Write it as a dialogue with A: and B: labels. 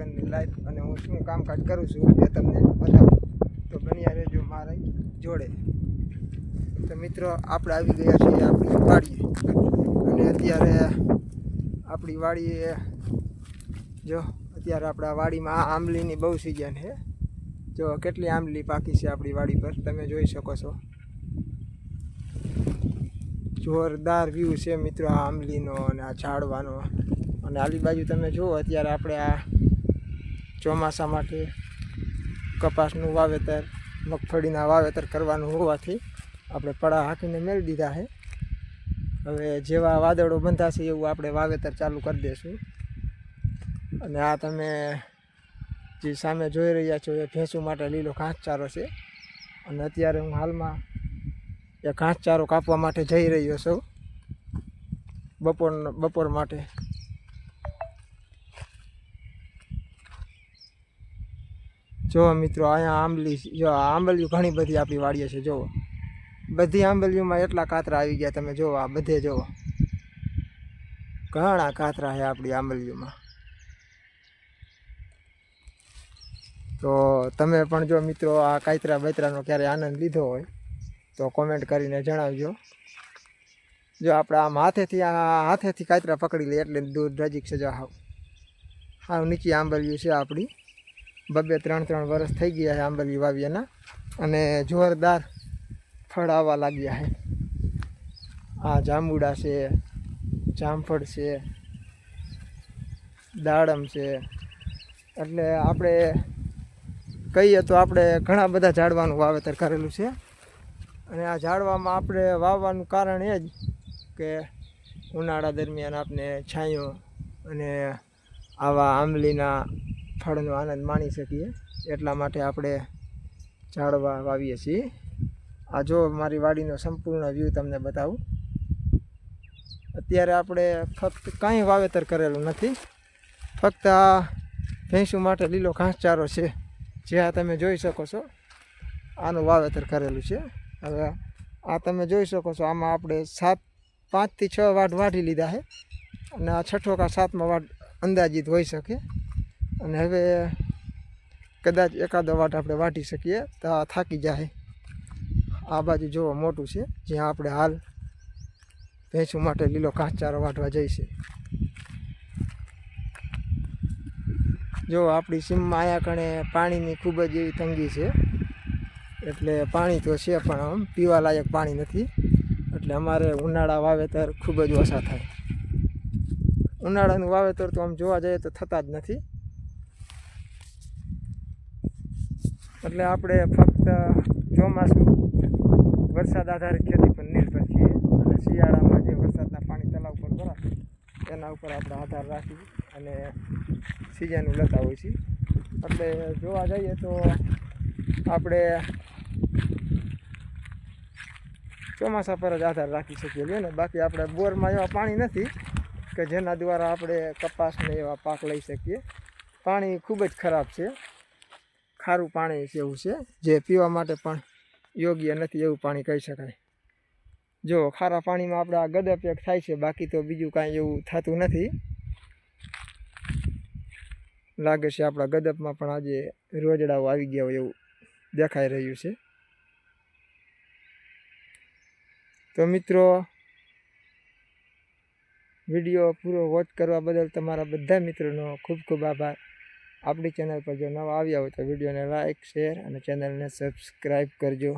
A: દિવસની લાઈફ અને હું શું કામકાજ કરું છું એ તમને બતાવું, તો બન્યા રહેજો મારી જોડે। તો મિત્રો આપણે આવી ગયા છીએ આપણી વાડીએ, અને અત્યારે આપણી વાડીએ જો અત્યારે આપણા વાડીમાં આંબલીની બહુ સિઝન છે। જો કેટલી આંબલી પાકી છે આપણી વાડી પર, તમે જોઈ શકો છો। જોરદાર વ્યૂ છે મિત્રો આ આંબલીનો અને આ ઝાડવાનો। અને આલી બાજુ તમે જુઓ, અત્યારે આપણે આ ચોમાસા માટે કપાસનું વાવેતર, મગફળીના વાવેતર કરવાનું હોવાથી આપણે પડા હાંકીને મેળી દીધા છે। હવે જેવા વાદળો બંધાશે એવું આપણે વાવેતર ચાલુ કરી દઈશું। અને આ તમે જે સામે જોઈ રહ્યા છો એ ભેંસો માટે લીલો ઘાસચારો છે। અને અત્યારે હું હાલમાં એ ઘાસચારો કાપવા માટે જઈ રહ્યો છું બપોર માટે। જો મિત્રો અહીંયા આંબલી, જો આંબલીઓ ઘણી બધી આપણી વાડીએ છે। જુઓ બધી આંબલીઓમાં એટલા કાતરા આવી ગયા, તમે જુઓ આ બધે જુઓ ઘણા કાતરા છે આપણી આંબલીઓમાં। તો તમે પણ જો મિત્રો આ કાતરા બૈતરાનો ક્યારે આનંદ લીધો હોય તો કોમેન્ટ કરીને જણાવજો। જો આપણે આમ હાથેથી કાતરા પકડી લઈએ એટલે દૂર નજીક સજા હાવ નીચી આંબલીઓ છે આપણી। 2-3 વર્ષ થઈ ગયા છે આંબલી વાવ્યાના, અને જોરદાર ફળ આવવા લાગ્યા છે। આ જાંબુડા છે, જામફળ છે, દાડમ છે, એટલે આપણે કહીએ તો આપણે ઘણા બધા ઝાડવાનું વાવેતર કરેલું છે। અને આ ઝાડવામાં આપણે વાવવાનું કારણ એ જ કે ઉનાળા દરમિયાન આપણે છાંયો અને આવા આંબલીના ફળનો આનંદ માણી શકીએ, એટલા માટે આપણે ઝાડવા વાવીએ છીએ। આ જો મારી વાડીનો સંપૂર્ણ વ્યૂ તમને બતાવું। અત્યારે આપણે ફક્ત કાંઈ વાવેતર કરેલું નથી, ફક્ત આ ભેંસો માટે લીલો ઘાસચારો છે જે આ તમે જોઈ શકો છો, આનું વાવેતર કરેલું છે। હવે આ તમે જોઈ શકો છો, આમાં આપણે 5 થી 6 વાટ વાઢી લીધા છે, અને આ 6ઠો કે 7મો વાટ અંદાજિત હોઈ શકે। અને હવે કદાચ એકાદો વાટ આપણે વાઢી શકીએ તો આ થાકી જાય। આ બાજુ જોવો મોટું છે જ્યાં આપણે હાલ ભેંસો માટે લીલો ઘાસચારો વાઢવા જઈશે। જો આપણી સીમમાં અહીંયા કણે પાણીની ખૂબ જ એવી તંગી છે, એટલે પાણી તો છે પણ આમ પીવા લાયક પાણી નથી, એટલે અમારે ઉનાળા વાવેતર ખૂબ જ ઓછા થાય। ઉનાળાનું વાવેતર તો આમ જોવા જઈએ તો થતા જ નથી, એટલે આપણે ફક્ત ચોમાસું વરસાદ આધારિત ખેતી પર નિર્ભર છીએ। અને શિયાળામાં જે વરસાદના પાણી તળાવ પર ભરાય એના ઉપર આપણે આધાર રાખી અને સિઝન લેતા હોય છે। એટલે જોવા જઈએ તો આપણે ચોમાસા પર જ આધાર રાખી શકીએ છીએ ને, બાકી આપણે બોરમાં એવા પાણી નથી કે જેના દ્વારા આપણે કપાસને એવા પાક લઈ શકીએ। પાણી ખૂબ જ ખરાબ છે, ખારું પાણી છે એવું છે, જે પીવા માટે પણ યોગ્ય નથી એવું પાણી કહી શકાય। જો ખારા પાણીમાં આપણે આ ગદપ એક થાય છે, બાકી તો બીજું કાંઈ એવું થતું નથી। લાગે છે આપણા ગદપમાં પણ આજે રોજડાઓ આવી ગયા હોય એવું દેખાઈ રહ્યું છે। તો મિત્રો વિડીયો પૂરો વોચ કરવા બદલ તમારા બધા મિત્રોનો ખૂબ ખૂબ આભાર। આપણી ચેનલ પર જો નવા આવ્યા હોય તો વિડીયોને લાઇક, શેર અને ચેનલને સબસ્ક્રાઈબ કરજો।